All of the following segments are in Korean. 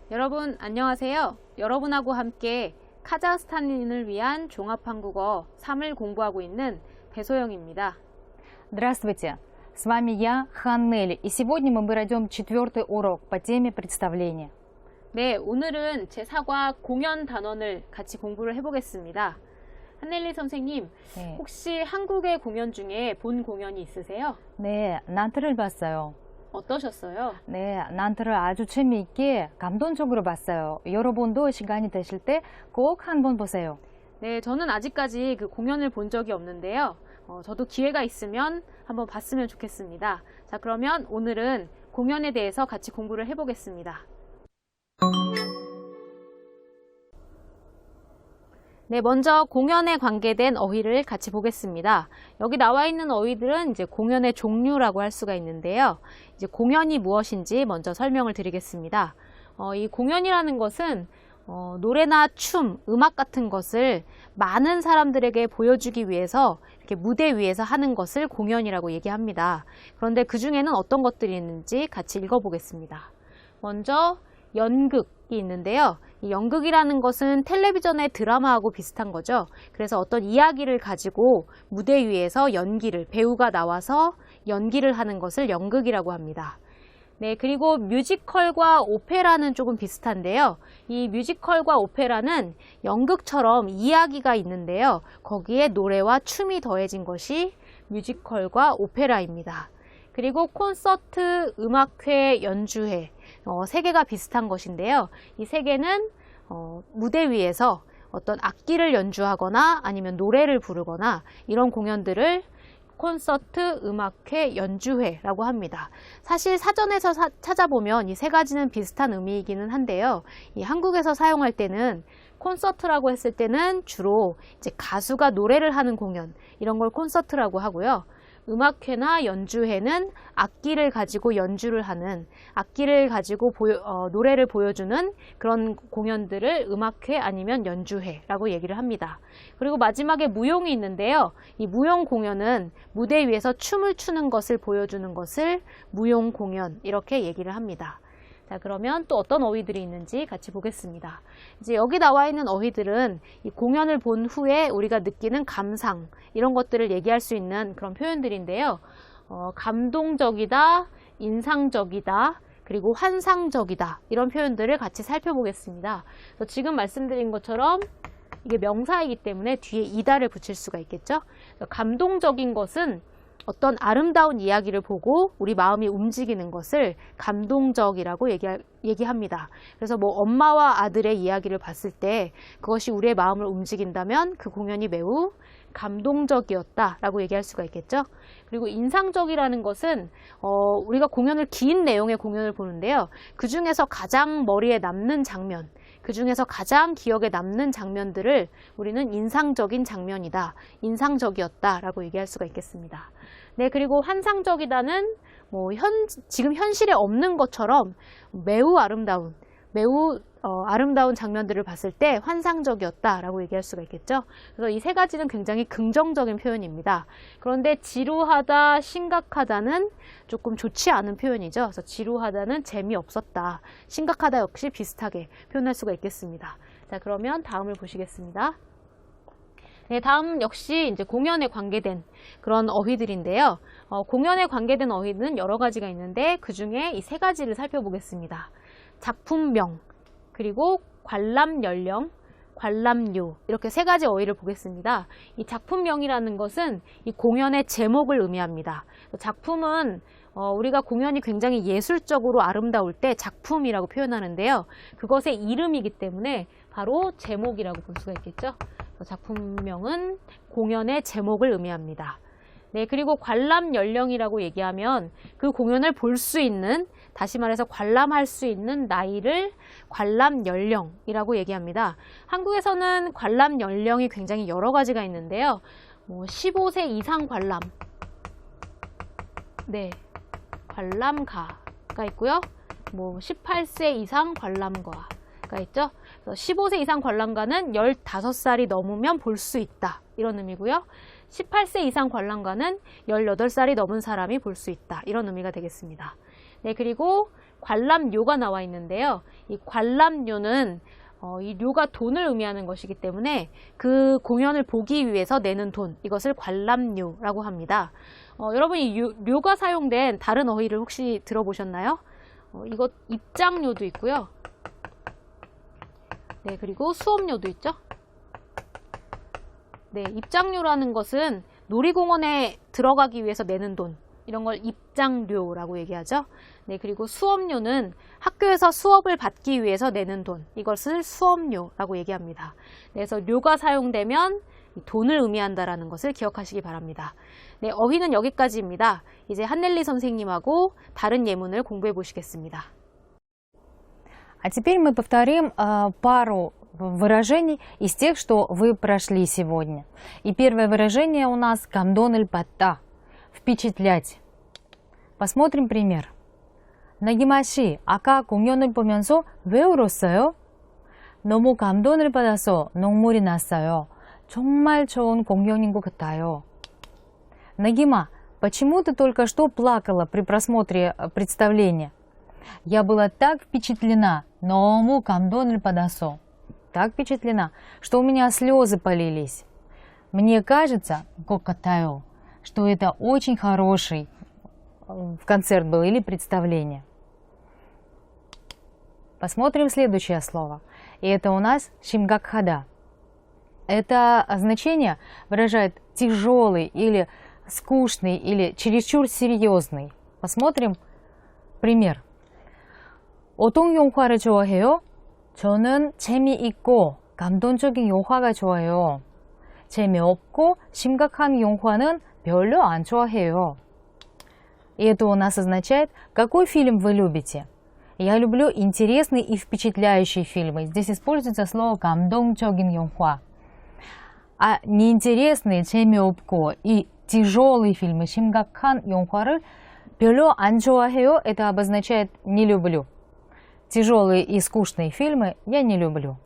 여러분 안녕하세요. 여러분하고 함께 카자흐스탄인을 위한 종합한국어 3을 공부하고 있는 배소영입니다. Здравствуйте, с вами я, Ханнель, и сегодня мы пройдем 4-й урок по теме представления. 네, 오늘은 제4과 공연 단원을 같이 공부를 해보겠습니다. 한넬리 선생님, 네. 혹시 한국의 공연 중에 본 공연이 있으세요? 네, 난트를 봤어요. 어떠셨어요? 네, 난트를 아주 재미있게 감동적으로 봤어요. 여러분도 시간이 되실 때 꼭 한번 보세요. 네, 저는 아직까지 그 공연을 본 적이 없는데요. 저도 기회가 있으면 한번 봤으면 좋겠습니다. 자, 그러면 오늘은 공연에 대해서 같이 공부를 해보겠습니다. 네, 먼저 공연에 관계된 어휘를 같이 보겠습니다. 여기 나와 있는 어휘들은 이제 공연의 종류라고 할 수가 있는데요. 이제 공연이 무엇인지 먼저 설명을 드리겠습니다. 이 공연이라는 것은 노래나 춤, 음악 같은 것을 많은 사람들에게 보여주기 위해서 이렇게 무대 위에서 하는 것을 공연이라고 얘기합니다. 그런데 그 중에는 어떤 것들이 있는지 같이 읽어보겠습니다. 먼저 연극이 있는데요. 이 연극이라는 것은 텔레비전의 드라마하고 비슷한 거죠. 그래서 어떤 이야기를 가지고 무대 위에서 배우가 나와서 연기를 하는 것을 연극이라고 합니다. 네, 그리고 뮤지컬과 오페라는 조금 비슷한데요. 이 뮤지컬과 오페라는 연극처럼 이야기가 있는데요. 거기에 노래와 춤이 더해진 것이 뮤지컬과 오페라입니다. 그리고 콘서트, 음악회, 연주회, 세 개가 비슷한 것인데요. 이 세 개는 무대 위에서 어떤 악기를 연주하거나 아니면 노래를 부르거나 이런 공연들을 콘서트, 음악회, 연주회라고 합니다. 사실 사전에서 찾아보면 이 세 가지는 비슷한 의미이기는 한데요. 이 한국에서 사용할 때는 콘서트라고 했을 때는 주로 이제 가수가 노래를 하는 공연, 이런 걸 콘서트라고 하고요. 음악회나 연주회는 악기를 가지고 연주를 하는, 악기를 가지고 노래를 보여주는 그런 공연들을 음악회 아니면 연주회라고 얘기를 합니다. 그리고 마지막에 무용이 있는데요. 이 무용 공연은 무대 위에서 춤을 추는 것을 보여주는 것을 무용 공연, 이렇게 얘기를 합니다. 자, 그러면 또 어떤 어휘들이 있는지 같이 보겠습니다. 이제 여기 나와 있는 어휘들은 이 공연을 본 후에 우리가 느끼는 감상, 이런 것들을 얘기할 수 있는 그런 표현들인데요. 감동적이다, 인상적이다, 그리고 환상적이다, 이런 표현들을 같이 살펴보겠습니다. 그래서 지금 말씀드린 것처럼 이게 명사이기 때문에 뒤에 이다를 붙일 수가 있겠죠. 감동적인 것은 어떤 아름다운 이야기를 보고 우리 마음이 움직이는 것을 감동적이라고 얘기합니다. 그래서 뭐 엄마와 아들의 이야기를 봤을 때 그것이 우리의 마음을 움직인다면 그 공연이 매우 감동적이었다라고 얘기할 수가 있겠죠. 그리고 인상적이라는 것은 우리가 긴 내용의 공연을 보는데요. 그 중에서 가장 머리에 남는 장면, 그 중에서 가장 기억에 남는 장면들을 우리는 인상적인 장면이다, 인상적이었다라고 얘기할 수가 있겠습니다. 네, 그리고 환상적이다는 지금 현실에 없는 것처럼 매우 아름다운 장면들을 봤을 때 환상적이었다라고 얘기할 수가 있겠죠. 그래서 이 세 가지는 굉장히 긍정적인 표현입니다. 그런데 지루하다, 심각하다는 조금 좋지 않은 표현이죠. 그래서 지루하다는 재미없었다, 심각하다 역시 비슷하게 표현할 수가 있겠습니다. 자, 그러면 다음을 보시겠습니다. 네, 다음 역시 이제 공연에 관계된 그런 어휘들인데요. 공연에 관계된 어휘는 여러 가지가 있는데 그 중에 이 세 가지를 살펴보겠습니다. 작품명, 그리고 관람 연령, 관람료, 이렇게 세 가지 어휘를 보겠습니다. 이 작품명이라는 것은 이 공연의 제목을 의미합니다. 작품은 우리가 공연이 굉장히 예술적으로 아름다울 때 작품이라고 표현하는데요. 그것의 이름이기 때문에 바로 제목이라고 볼 수가 있겠죠. 작품명은 공연의 제목을 의미합니다. 네, 그리고 관람 연령이라고 얘기하면 그 공연을 볼 수 있는, 다시 말해서 관람할 수 있는 나이를 관람 연령이라고 얘기합니다. 한국에서는 관람 연령이 굉장히 여러 가지가 있는데요. 15세 이상 관람, 네, 관람가가 있고요. 18세 이상 관람가가 있죠. 그래서 15세 이상 관람가는 15살이 넘으면 볼 수 있다, 이런 의미고요. 18세 이상 관람가는 18살이 넘은 사람이 볼 수 있다, 이런 의미가 되겠습니다. 네, 그리고 관람료가 나와 있는데요. 이 관람료는 이 료가 돈을 의미하는 것이기 때문에 그 공연을 보기 위해서 내는 돈, 이것을 관람료라고 합니다. 여러분 이 료가 사용된 다른 어휘를 혹시 들어보셨나요? 이것 입장료도 있고요. 네, 그리고 수업료도 있죠. 네, 입장료라는 것은 놀이공원에 들어가기 위해서 내는 돈, 이런 걸 입장료라고 얘기하죠. 네, 그리고 수업료는 학교에서 수업을 받기 위해서 내는 돈, 이것을 수업료라고 얘기합니다. 네, 그래서 료가 사용되면 돈을 의미한다라는 것을 기억하시기 바랍니다. 네, 어휘는 여기까지입니다. 이제 한넬리 선생님하고 다른 예문을 공부해 보시겠습니다. А теперь мы повторим пару выражений из тех, что вы прошли сегодня. И первое выражение у нас «камдонель патта» – «впечатлять». Посмотрим пример. 나기마 씨, 아까 공연을 보면서 왜 울었어요? 너무 감동을 받아서 눈물이 났어요. 정말 좋은 공연인 것 같아요. Нагима, почему ты только что плакала при просмотре представления? Я была так впечатлена, 너무 감동을 받아서. Так впечатлена, что у меня слезы полились. Мне кажется, 것 같아요, что это очень хороший концерт был или представление. Посмотрим следующее слово. И это у нас шимгакхада. Это значение выражает тяжелый или скучный или чересчур серьезный. Посмотрим пример. 어떤 영화를 좋아해요? 저는 재미있고 감동적인 영화가 좋아해요. 재미없고 심각한 영화는 별로 안 좋아해요. И это у нас означает, какой фильм вы любите. Я люблю интересные и впечатляющие фильмы. Здесь используется слово 감동적인 영화. А неинтересные, 재미없고 и тяжелые фильмы, 심각한 영화를 별로 안 좋아해요. Это обозначает не люблю. Тяжелые и скучные фильмы я не люблю.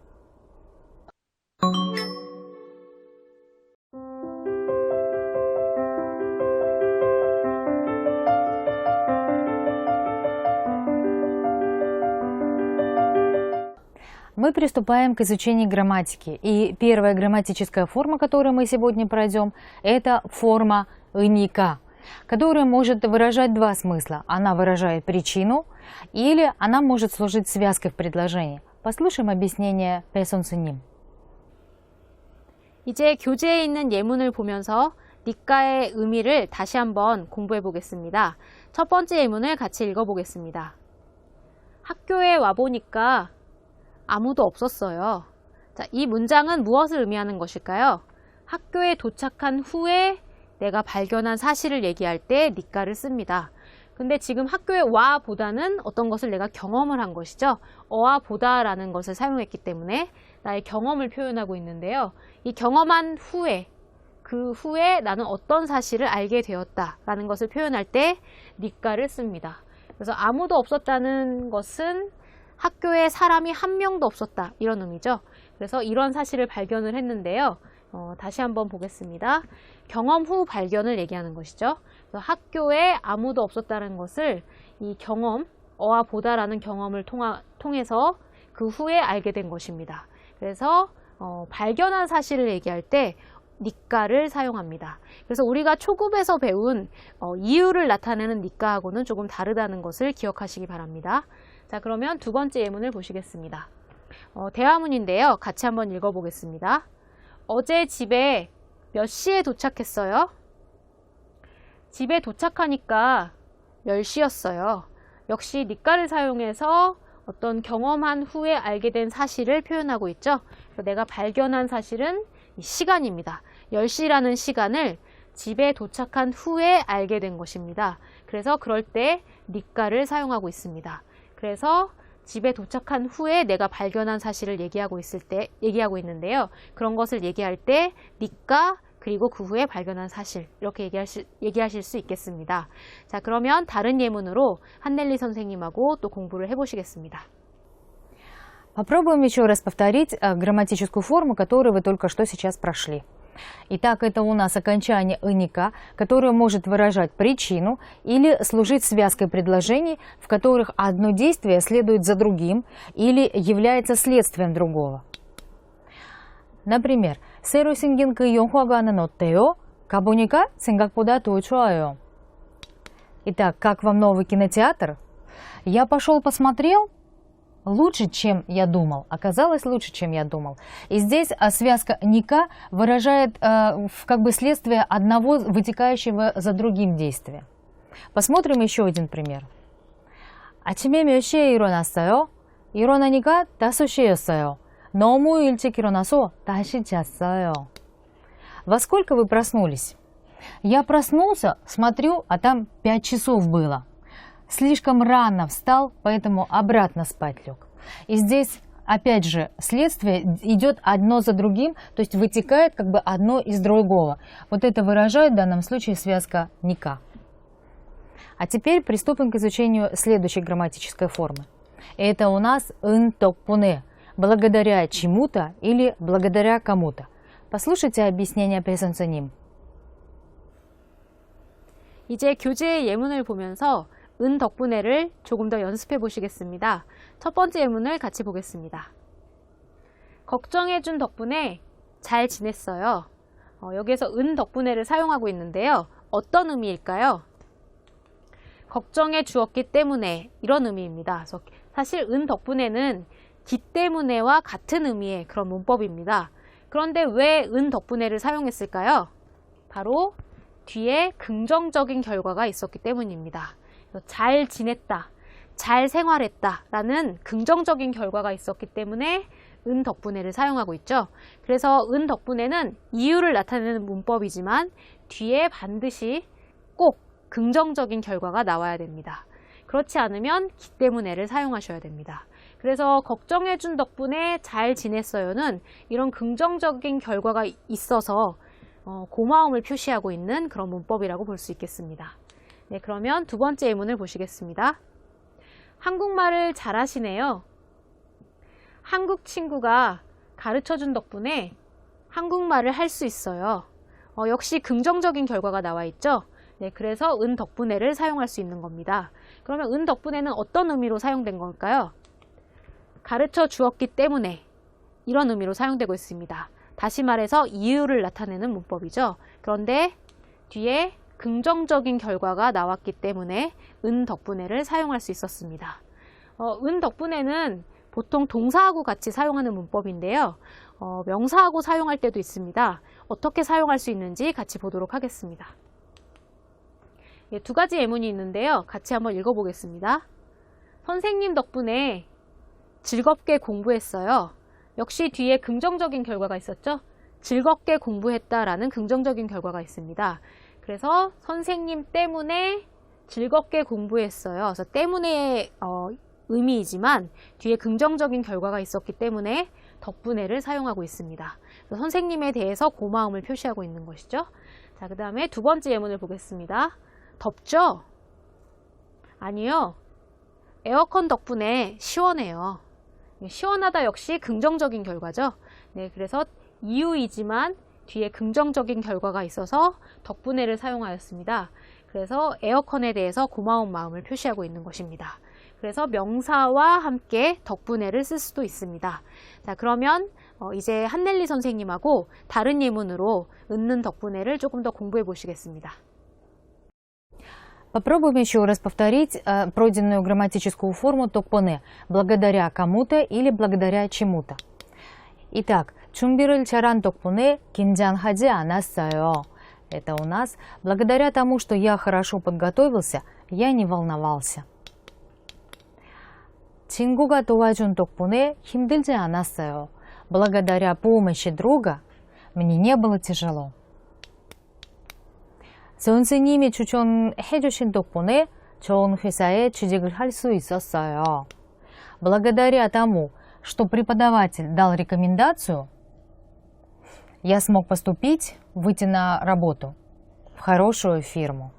Мы приступаем к изучению грамматики. И первая грамматическая форма, которую мы сегодня пройдем, это форма «ника», которая может выражать два смысла. Она выражает причину или она может служить связкой в предложении. Послушаем объяснение 배선스님. 이제 교재에 있는 예문을 보면서 니까의 의미를 다시 한번 공부해 보겠습니다. 첫 번째 예문을 같이 읽어보겠습니다. 학교에 와보니까 아무도 없었어요. 자, 이 문장은 무엇을 의미하는 것일까요? 학교에 도착한 후에 내가 발견한 사실을 얘기할 때 니까를 씁니다. 근데 지금 학교에 와 보다는 어떤 것을 내가 경험을 한 것이죠. 어와 보다라는 것을 사용했기 때문에 나의 경험을 표현하고 있는데요. 이 경험한 후에, 그 후에 나는 어떤 사실을 알게 되었다라는 것을 표현할 때 니까를 씁니다. 그래서 아무도 없었다는 것은 학교에 사람이 한 명도 없었다, 이런 의미죠. 그래서 이런 사실을 발견을 했는데요. 다시 한번 보겠습니다. 경험 후 발견을 얘기하는 것이죠. 그래서 학교에 아무도 없었다는 것을 이 경험, 어와 보다라는 경험을 통해서 그 후에 알게 된 것입니다. 그래서 발견한 사실을 얘기할 때 니까를 사용합니다. 그래서 우리가 초급에서 배운 이유를 나타내는 니까하고는 조금 다르다는 것을 기억하시기 바랍니다. 자, 그러면 두 번째 예문을 보시겠습니다. 대화문인데요. 같이 한번 읽어보겠습니다. 어제 집에 몇 시에 도착했어요? 집에 도착하니까 10시였어요. 역시 니까를 사용해서 어떤 경험한 후에 알게 된 사실을 표현하고 있죠. 그래서 내가 발견한 사실은 이 시간입니다. 10시라는 시간을 집에 도착한 후에 알게 된 것입니다. 그래서 그럴 때 니까를 사용하고 있습니다. 그래서 집에 도착한 후에 내가 발견한 사실을 얘기하고 있는데요. 그런 것을 얘기할 때 니까 그리고 그 후에 발견한 사실 이렇게 얘기하실 수 있겠습니다. 자, 그러면 다른 예문으로 한넬리 선생님하고 또 공부를 해보시겠습니다. Попробуем еще раз повторить грамматическую форму, которую вы только что сейчас прошли. Итак, это у нас окончание «ника», которое может выражать причину или служить связкой предложений, в которых одно действие следует за другим или является следствием другого. Например, 새로 생긴 그 영화관은 어때요? 가보니까 생각보다 더 좋아요. Итак, как вам новый кинотеатр? Я пошел посмотрел. Лучше, чем я думал. Оказалось лучше, чем я думал. И здесь связка «ника» выражает как бы следствие одного вытекающего за другим действия. Посмотрим еще один пример. 아침에 몇 시에 일어났어요? 일어나니까 5시였어요. 너무 일찍 일어나서 다시 잤어요. Во сколько вы проснулись? Я проснулся, смотрю, а там 5 часов было. Слишком рано встал, поэтому обратно спать лег. И здесь, опять же, следствие идет одно за другим, то есть вытекает как бы одно из другого. Вот это выражает в данном случае связка «ника». А теперь приступим к изучению следующей грамматической формы. Это у нас «은 덕분에», благодаря чему-то или благодаря кому-то. Послушайте объяснение presensonим. 이제 교재의 예문을 보면서 은 덕분에를 조금 더 연습해 보시겠습니다. 첫 번째 예문을 같이 보겠습니다. 걱정해준 덕분에 잘 지냈어요. 여기에서 은 덕분에를 사용하고 있는데요. 어떤 의미일까요? 걱정해 주었기 때문에 이런 의미입니다. 그래서 사실 은 덕분에는 기 때문에와 같은 의미의 그런 문법입니다. 그런데 왜 은 덕분에를 사용했을까요? 바로 뒤에 긍정적인 결과가 있었기 때문입니다. 잘 지냈다, 잘 생활했다 라는 긍정적인 결과가 있었기 때문에 은 덕분에를 사용하고 있죠. 그래서 은 덕분에는 이유를 나타내는 문법이지만 뒤에 반드시 꼭 긍정적인 결과가 나와야 됩니다. 그렇지 않으면 기 때문에를 사용하셔야 됩니다. 그래서 걱정해준 덕분에 잘 지냈어요는 이런 긍정적인 결과가 있어서 고마움을 표시하고 있는 그런 문법이라고 볼 수 있겠습니다. 네, 그러면 두 번째 예문을 보시겠습니다. 한국말을 잘하시네요. 한국 친구가 가르쳐준 덕분에 한국말을 할 수 있어요. 역시 긍정적인 결과가 나와 있죠. 네, 그래서 은 덕분에를 사용할 수 있는 겁니다. 그러면 은 덕분에는 어떤 의미로 사용된 걸까요? 가르쳐 주었기 때문에 이런 의미로 사용되고 있습니다. 다시 말해서 이유를 나타내는 문법이죠. 그런데 뒤에 긍정적인 결과가 나왔기 때문에 은 덕분에를 사용할 수 있었습니다. 은 덕분에는 보통 동사하고 같이 사용하는 문법인데요. 명사하고 사용할 때도 있습니다. 어떻게 사용할 수 있는지 같이 보도록 하겠습니다. 예, 두 가지 예문이 있는데요. 같이 한번 읽어보겠습니다. 선생님 덕분에 즐겁게 공부했어요. 역시 뒤에 긍정적인 결과가 있었죠. 즐겁게 공부했다라는 긍정적인 결과가 있습니다. 그래서 선생님 때문에 즐겁게 공부했어요. 그래서 때문에 의미이지만 뒤에 긍정적인 결과가 있었기 때문에 덕분에를 사용하고 있습니다. 선생님에 대해서 고마움을 표시하고 있는 것이죠. 자, 그 다음에 두 번째 예문을 보겠습니다. 덥죠? 아니요. 에어컨 덕분에 시원해요. 시원하다 역시 긍정적인 결과죠. 네, 그래서 이유이지만 뒤에 긍정적인 결과가 있어서 덕분에를 사용하였습니다. 그래서 에어컨에 대해서 고마운 마음을 표시하고 있는 것입니다. 그래서 명사와 함께 덕분에를 쓸 수도 있습니다. 자, 그러면 이제 한넬리 선생님하고 다른 예문으로 은는 덕분에를 조금 더 공부해 보시겠습니다. Попробуем еще раз повторить пройденную грамматическую форму 덕분에, благодаря кому-то или благодаря чему-то. Итак, 준비를 잘한 덕분에 긴장하지 않았어요. Это у нас благодаря тому, что я хорошо подготовился, я не волновался. 친구가 도와준 덕분에 힘들지 않았어요. благодаря помощи друга мне не было тяжело. 선생님이 추천해 주신 덕분에 좋은 회사에 취직을 할 수 있었어요. Благодаря тому, что преподаватель дал рекомендацию, я смог поступить, выйти на работу в хорошую фирму.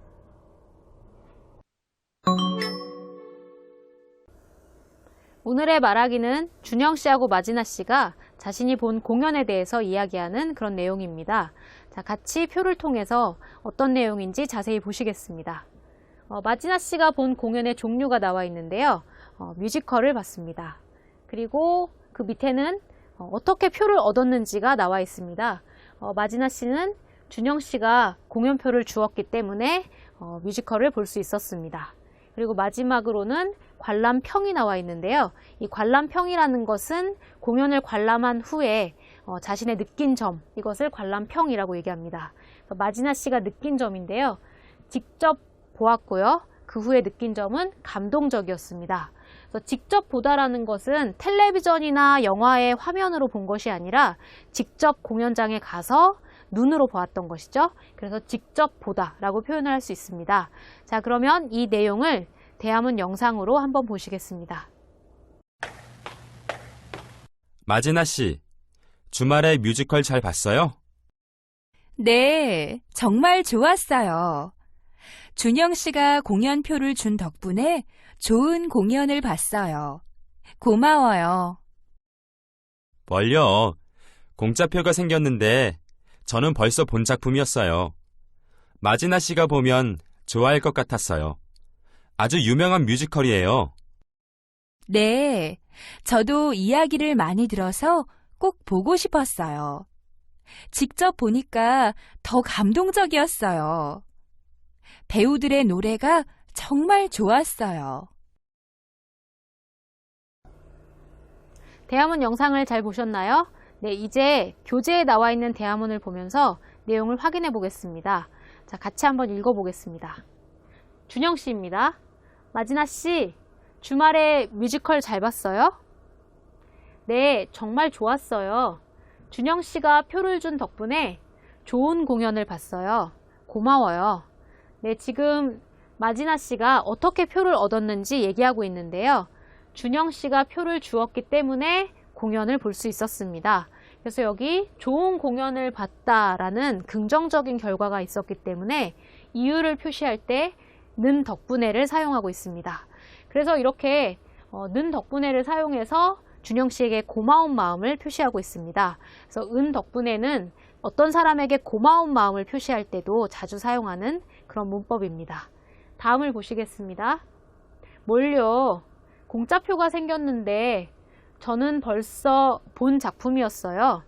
오늘의 말하기는 준영 씨하고 마지나 씨가 자신이 본 공연에 대해서 이야기하는 그런 내용입니다. 자, 같이 표를 통해서 어떤 내용인지 자세히 보시겠습니다. 마지나 씨가 본 공연의 종류가 나와 있는데요. 뮤지컬을 봤습니다. 그리고 그 밑에는 어떻게 표를 얻었는지가 나와 있습니다. 마지나 씨는 준영 씨가 공연표를 주었기 때문에 뮤지컬을 볼 수 있었습니다. 그리고 마지막으로는 관람평이 나와 있는데요. 이 관람평이라는 것은 공연을 관람한 후에 자신의 느낀 점, 이것을 관람평이라고 얘기합니다. 마지나 씨가 느낀 점인데요. 직접 보았고요. 그 후에 느낀 점은 감동적이었습니다. 그래서 직접 보다라는 것은 텔레비전이나 영화의 화면으로 본 것이 아니라 직접 공연장에 가서 눈으로 보았던 것이죠. 그래서 직접 보다라고 표현을 할 수 있습니다. 자, 그러면 이 내용을 대화문 영상으로 한번 보시겠습니다. 마지나 씨, 주말에 뮤지컬 잘 봤어요? 네, 정말 좋았어요. 준영 씨가 공연표를 준 덕분에 좋은 공연을 봤어요. 고마워요. 뭘요? 공짜표가 생겼는데 저는 벌써 본 작품이었어요. 마지나 씨가 보면 좋아할 것 같았어요. 아주 유명한 뮤지컬이에요. 네, 저도 이야기를 많이 들어서 꼭 보고 싶었어요. 직접 보니까 더 감동적이었어요. 배우들의 노래가 정말 좋았어요. 대화문 영상을 잘 보셨나요? 네, 이제 교재에 나와 있는 대화문을 보면서 내용을 확인해 보겠습니다. 자, 같이 한번 읽어보겠습니다. 준영 씨입니다. 마지나 씨, 주말에 뮤지컬 잘 봤어요? 네, 정말 좋았어요. 준영 씨가 표를 준 덕분에 좋은 공연을 봤어요. 고마워요. 네, 지금 마지나 씨가 어떻게 표를 얻었는지 얘기하고 있는데요. 준영 씨가 표를 주었기 때문에 공연을 볼 수 있었습니다. 그래서 여기 좋은 공연을 봤다라는 긍정적인 결과가 있었기 때문에 이유를 표시할 때 는 덕분에를 사용하고 있습니다. 그래서 이렇게 는 덕분에를 사용해서 준영 씨에게 고마운 마음을 표시하고 있습니다. 그래서 은 덕분에는 어떤 사람에게 고마운 마음을 표시할 때도 자주 사용하는 그런 문법입니다. 다음을 보시겠습니다. 뭘요? 공짜표가 생겼는데 저는 벌써 본 작품이었어요.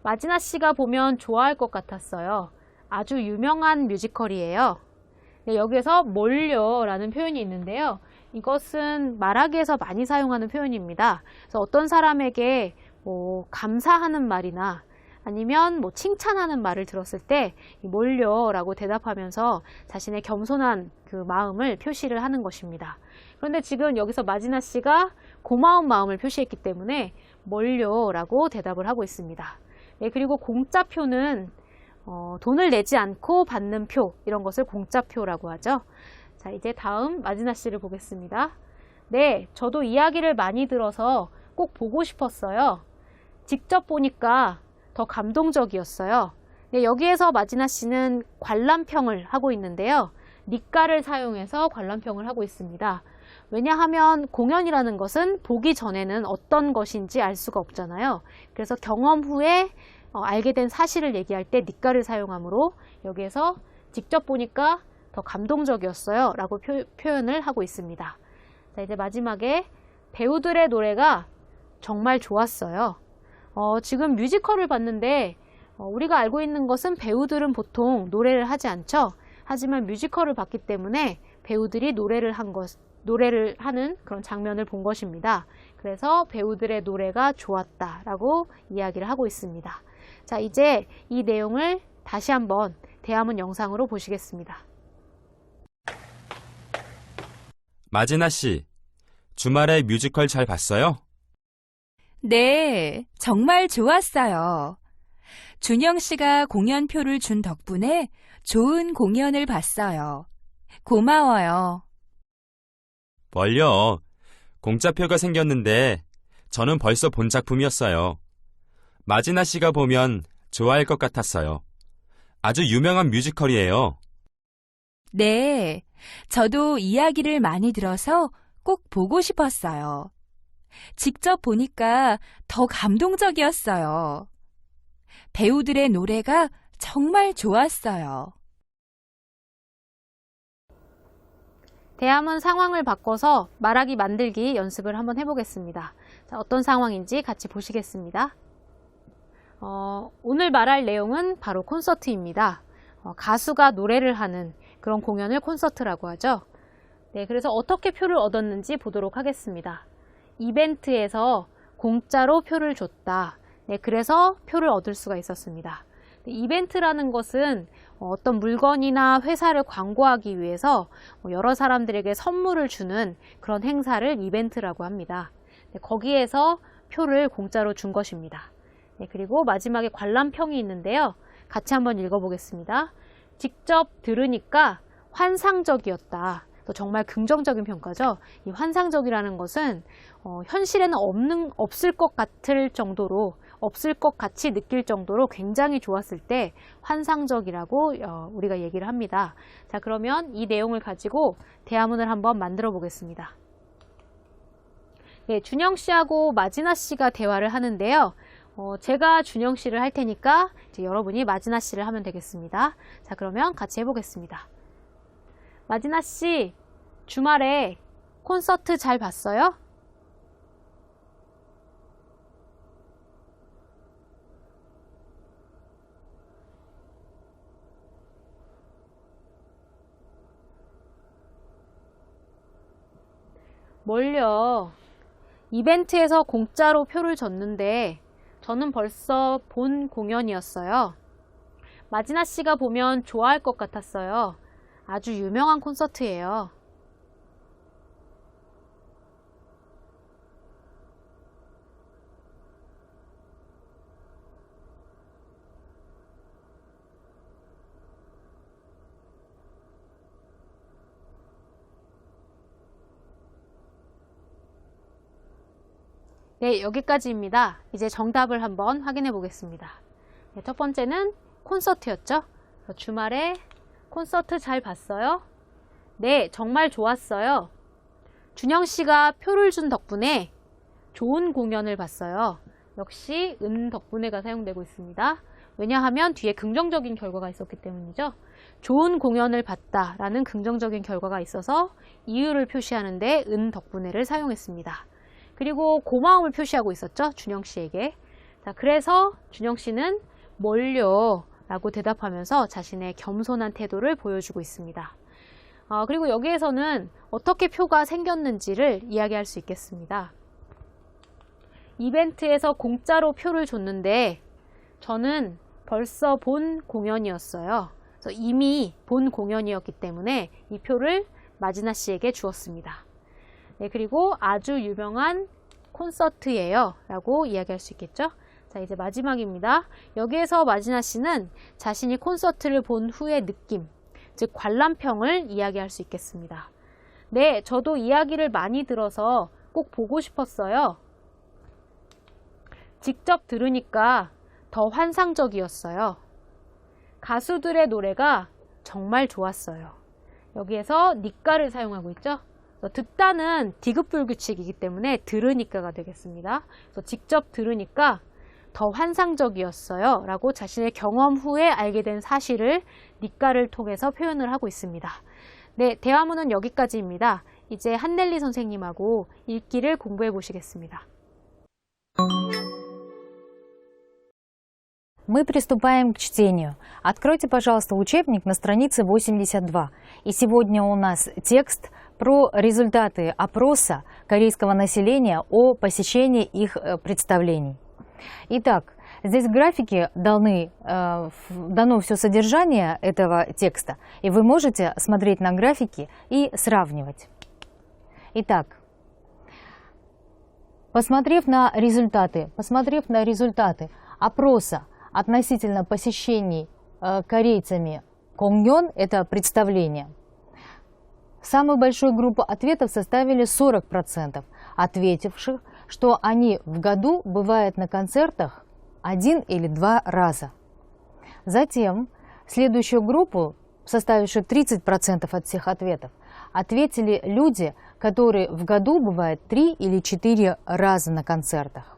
마지나 씨가 보면 좋아할 것 같았어요. 아주 유명한 뮤지컬이에요. 네, 여기에서 뭘요? 라는 표현이 있는데요. 이것은 말하기에서 많이 사용하는 표현입니다. 그래서 어떤 사람에게 감사하는 말이나 아니면 칭찬하는 말을 들었을 때 뭘요? 라고 대답하면서 자신의 겸손한 그 마음을 표시를 하는 것입니다. 그런데 지금 여기서 마지나 씨가 고마운 마음을 표시했기 때문에 뭘요? 라고 대답을 하고 있습니다. 네, 그리고 공짜표는 돈을 내지 않고 받는 표, 이런 것을 공짜표라고 하죠. 자, 이제 다음 마지나 씨를 보겠습니다. 네, 저도 이야기를 많이 들어서 꼭 보고 싶었어요. 직접 보니까 더 감동적이었어요. 네, 여기에서 마지나 씨는 관람평을 하고 있는데요. 니까를 사용해서 관람평을 하고 있습니다. 왜냐하면 공연이라는 것은 보기 전에는 어떤 것인지 알 수가 없잖아요. 그래서 경험 후에 알게 된 사실을 얘기할 때 니까를 사용하므로 여기에서 직접 보니까 더 감동적이었어요 라고 표현을 하고 있습니다. 자, 이제 마지막에 배우들의 노래가 정말 좋았어요. 지금 뮤지컬을 봤는데 우리가 알고 있는 것은 배우들은 보통 노래를 하지 않죠. 하지만 뮤지컬을 봤기 때문에 배우들이 노래를 하는 그런 장면을 본 것입니다. 그래서 배우들의 노래가 좋았다라고 이야기를 하고 있습니다. 자, 이제 이 내용을 다시 한번 대화문 영상으로 보시겠습니다. 마지나 씨, 주말에 뮤지컬 잘 봤어요? 네, 정말 좋았어요. 준영 씨가 공연표를 준 덕분에 좋은 공연을 봤어요. 고마워요. 뭘요? 공짜표가 생겼는데 저는 벌써 본 작품이었어요. 마지나 씨가 보면 좋아할 것 같았어요. 아주 유명한 뮤지컬이에요. 네, 저도 이야기를 많이 들어서 꼭 보고 싶었어요. 직접 보니까 더 감동적이었어요. 배우들의 노래가 정말 좋았어요. 대화문 상황을 바꿔서 말하기 만들기 연습을 한번 해보겠습니다. 자, 어떤 상황인지 같이 보시겠습니다. 오늘 말할 내용은 바로 콘서트입니다. 가수가 노래를 하는 그런 공연을 콘서트라고 하죠. 네, 그래서 어떻게 표를 얻었는지 보도록 하겠습니다. 이벤트에서 공짜로 표를 줬다. 네, 그래서 표를 얻을 수가 있었습니다. 이벤트라는 것은 어떤 물건이나 회사를 광고하기 위해서 여러 사람들에게 선물을 주는 그런 행사를 이벤트라고 합니다. 네, 거기에서 표를 공짜로 준 것입니다. 네, 그리고 마지막에 관람평이 있는데요. 같이 한번 읽어보겠습니다. 직접 들으니까 환상적이었다. 또 정말 긍정적인 평가죠. 이 환상적이라는 것은 현실에는 없을 것 같을 정도로, 없을 것 같이 느낄 정도로 굉장히 좋았을 때 환상적이라고 우리가 얘기를 합니다. 자, 그러면 이 내용을 가지고 대화문을 한번 만들어 보겠습니다. 네, 준영 씨하고 마지나 씨가 대화를 하는데요. 제가 준영 씨를 할 테니까 이제 여러분이 마지나 씨를 하면 되겠습니다. 자, 그러면 같이 해보겠습니다. 마지나 씨, 주말에 콘서트 잘 봤어요? 뭘요? 이벤트에서 공짜로 표를 줬는데 저는 벌써 본 공연이었어요. 마지나 씨가 보면 좋아할 것 같았어요. 아주 유명한 콘서트예요. 네, 여기까지입니다. 이제 정답을 한번 확인해 보겠습니다. 네, 첫 번째는 콘서트였죠. 주말에 콘서트 잘 봤어요? 네, 정말 좋았어요. 준영 씨가 표를 준 덕분에 좋은 공연을 봤어요. 역시 은 덕분에가 사용되고 있습니다. 왜냐하면 뒤에 긍정적인 결과가 있었기 때문이죠. 좋은 공연을 봤다라는 긍정적인 결과가 있어서 이유를 표시하는데 은 덕분에를 사용했습니다. 그리고 고마움을 표시하고 있었죠. 준영 씨에게. 자, 그래서 준영 씨는 뭘요? 라고 대답하면서 자신의 겸손한 태도를 보여주고 있습니다. 그리고 여기에서는 어떻게 표가 생겼는지를 이야기할 수 있겠습니다. 이벤트에서 공짜로 표를 줬는데 저는 벌써 본 공연이었어요. 그래서 이미 본 공연이었기 때문에 이 표를 마지나 씨에게 주었습니다. 네, 그리고 아주 유명한 콘서트예요 라고 이야기할 수 있겠죠. 자, 이제 마지막입니다. 여기에서 마지나 씨는 자신이 콘서트를 본 후의 느낌, 즉 관람평을 이야기할 수 있겠습니다. 네, 저도 이야기를 많이 들어서 꼭 보고 싶었어요. 직접 들으니까 더 환상적이었어요. 가수들의 노래가 정말 좋았어요. 여기에서 니까를 사용하고 있죠. 듣다는 디귿불규칙이기 때문에 들으니까가 되겠습니다. 그래서 직접 들으니까 더 환상적이었어요 라고 자신의 경험 후에 알게 된 사실을 니까를 통해서 표현을 하고 있습니다. 네, 대화문은 여기까지입니다. 이제 한넬리 선생님하고 읽기를 공부해 보시겠습니다. Мы приступаем к чтению. Откройте, пожалуйста, учебник на странице 82. И сегодня у нас текст про результаты опроса корейского населения о посещении их представлений. Итак, здесь в графике дано все содержание этого текста, и вы можете смотреть на графики и сравнивать. Итак, посмотрев на результаты опроса относительно посещений корейцами 공연, это представление, самую большую группу ответов составили 40% ответивших, что они в году бывают на концертах 1 или 2 раза. Затем следующую группу, составившую 30% от всех ответов, ответили люди, которые в году бывают 3 или 4 раза на концертах.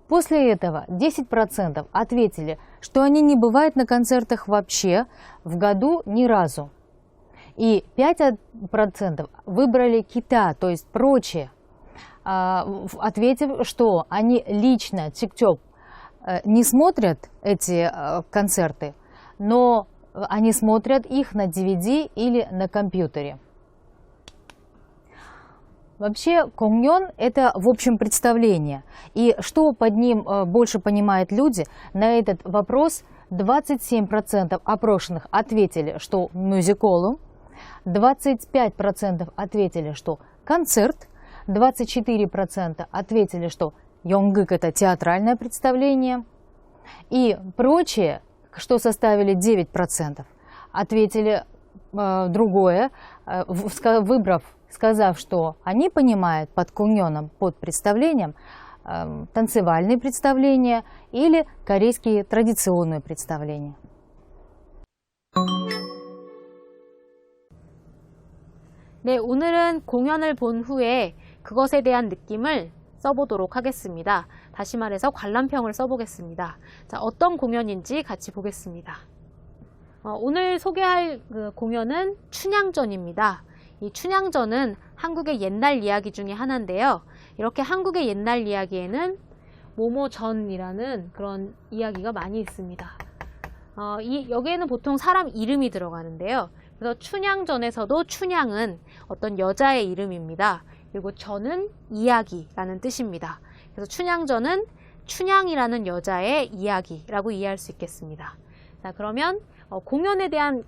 После этого 10% ответили, что они не бывают на концертах вообще в году ни разу. И 5% выбрали кита, то есть прочие, ответив, что они лично, 직접, не смотрят эти концерты, но они смотрят их на DVD или на компьютере. Вообще, 공연 – это, в общем, представление. И что под ним больше понимают люди, на этот вопрос 27% опрошенных ответили, что мюзиколу, 25% ответили, что концерт, 24% ответили, что 연극 – это театральное представление, и прочие, что составили 9%, ответили другое, сказав, что они понимают под 공연ом, под представлением, танцевальные представления или корейские традиционные представления. 네, 오늘은 공연을 본 후에 그것에 대한 느낌을 써보도록 하겠습니다. 다시 말해서 관람평을 써보겠습니다. 자, 어떤 공연인지 같이 보겠습니다. 오늘 소개할 그 공연은 춘향전입니다. 이 춘향전은 한국의 옛날 이야기 중에 하나인데요. 이렇게 한국의 옛날 이야기에는 모모전이라는 그런 이야기가 많이 있습니다. 여기에는 보통 사람 이름이 들어가는데요. 그래서 춘향전에서도 춘향은 어떤 여자의 이름입니다. 그리고 전은 이야기라는 뜻입니다. 그래서 춘향전은 춘향이라는 여자의 이야기라고 이해할 수 있겠습니다. 자, 그러면 공연에 대한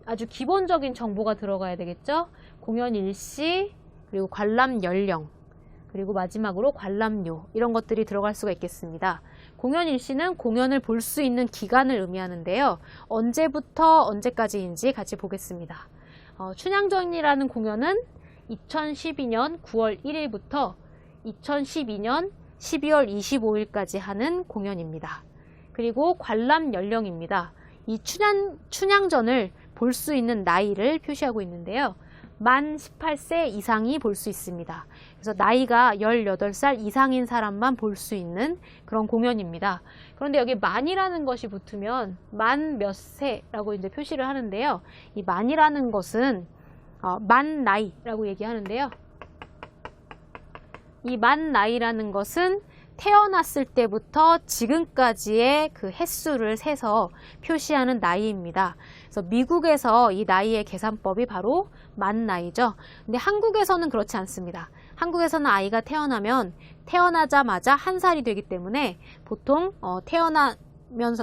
아주 기본적인 정보가 들어가야 되겠죠. 공연 일시, 그리고 관람 연령, 그리고 마지막으로 관람료, 이런 것들이 들어갈 수가 있겠습니다. 공연 일시는 공연을 볼 수 있는 기간을 의미하는데요. 언제부터 언제까지인지 같이 보겠습니다. 춘향전이라는 공연은 2012년 9월 1일부터 2012년 12월 25일까지 하는 공연입니다. 그리고 관람 연령입니다. 이 춘향전을 볼 수 있는 나이를 표시하고 있는데요. 만 18세 이상이 볼 수 있습니다. 그래서 나이가 18살 이상인 사람만 볼 수 있는 그런 공연입니다. 그런데 여기 만이라는 것이 붙으면 만 몇 세라고 이제 표시를 하는데요. 이 만이라는 것은 만 나이라고 얘기하는데요. 이 만 나이라는 것은 태어났을 때부터 지금까지의 그 횟수를 세서 표시하는 나이입니다. 그래서 미국에서 이 나이의 계산법이 바로 만 나이죠. 근데 한국에서는 그렇지 않습니다. 한국에서는 아이가 태어나자마자 1살이 되기 때문에 보통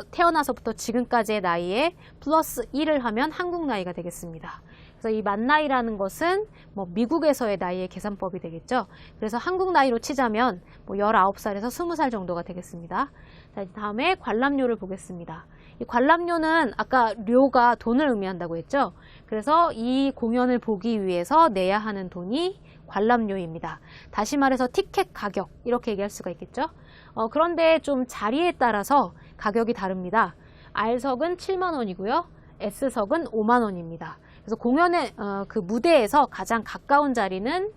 태어나서부터 지금까지의 나이에 플러스 1을 하면 한국 나이가 되겠습니다. 그래서 이 만 나이라는 것은 미국에서의 나이의 계산법이 되겠죠. 그래서 한국 나이로 치자면 19살에서 20살 정도가 되겠습니다. 자, 다음에 관람료를 보겠습니다. 이 관람료는 아까 료가 돈을 의미한다고 했죠. 그래서 이 공연을 보기 위해서 내야 하는 돈이 관람료입니다. 다시 말해서 티켓 가격, 이렇게 얘기할 수가 있겠죠. 그런데 좀 자리에 따라서 가격이 다릅니다. R석은 7만 원이고요. S석은 5만 원입니다. 그래서 공연의 그 무대에서 가장 가까운 자리는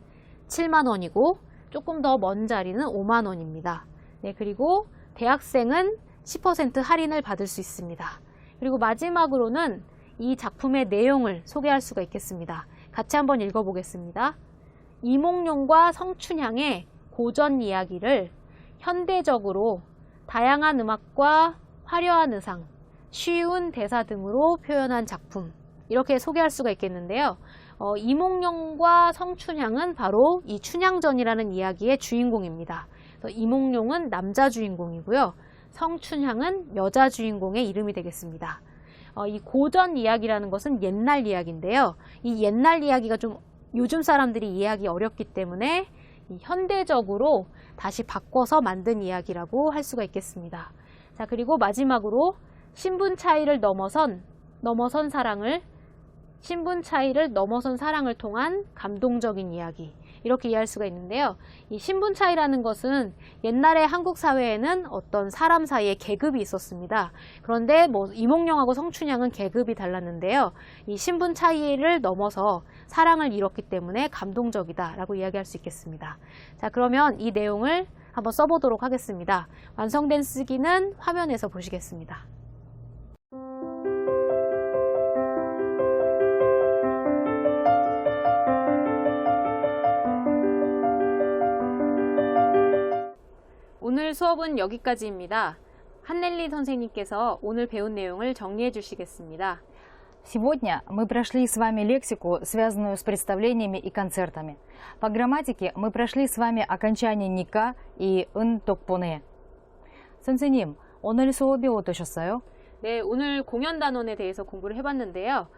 7만 원이고 조금 더 먼 자리는 5만 원입니다. 네, 그리고 대학생은 10% 할인을 받을 수 있습니다. 그리고 마지막으로는 이 작품의 내용을 소개할 수가 있겠습니다. 같이 한번 읽어보겠습니다. 이몽룡과 성춘향의 고전 이야기를 현대적으로 다양한 음악과 화려한 의상, 쉬운 대사 등으로 표현한 작품, 이렇게 소개할 수가 있겠는데요. 이몽룡과 성춘향은 바로 이 춘향전이라는 이야기의 주인공입니다. 이몽룡은 남자 주인공이고요. 성춘향은 여자 주인공의 이름이 되겠습니다. 이 고전 이야기라는 것은 옛날 이야기인데요. 이 옛날 이야기가 좀 요즘 사람들이 이해하기 어렵기 때문에 현대적으로 다시 바꿔서 만든 이야기라고 할 수가 있겠습니다. 자, 그리고 마지막으로 신분 차이를 넘어선 사랑을 통한 감동적인 이야기, 이렇게 이해할 수가 있는데요. 이 신분 차이라는 것은 옛날에 한국 사회에는 어떤 사람 사이에 계급이 있었습니다. 그런데 뭐 이몽룡하고 성춘향은 계급이 달랐는데요. 이 신분 차이를 넘어서 사랑을 이뤘기 때문에 감동적이다라고 이야기할 수 있겠습니다. 자, 그러면 이 내용을 한번 써보도록 하겠습니다. 완성된 쓰기는 화면에서 보시겠습니다. 오늘 수업은 여기까지입니다. 한넬리 선생님께서 오늘 배운 내용을 정리해 주시겠습니다. Сегодня мы прошли с вами лексику, связанную с представлениями и концертами. По грамматике мы прошли с вами окончание ника и ын токпоне. 선생님, 오늘 수업이 어떠셨어요? 네, 오늘 공연 단원에 대해서 공부를 해봤는데요.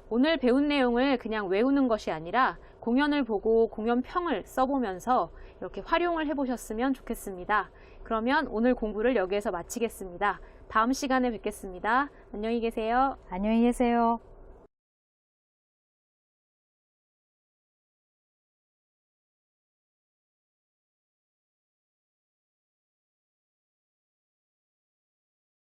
오늘 배운 내용을 그냥 외우는 것이 아니라 공연을 보고 공연평을 써보면서 이렇게 활용을 해보셨으면 좋겠습니다. 그러면 오늘 공부를 여기에서 마치겠습니다. 다음 시간에 뵙겠습니다. 안녕히 계세요. 안녕히 계세요.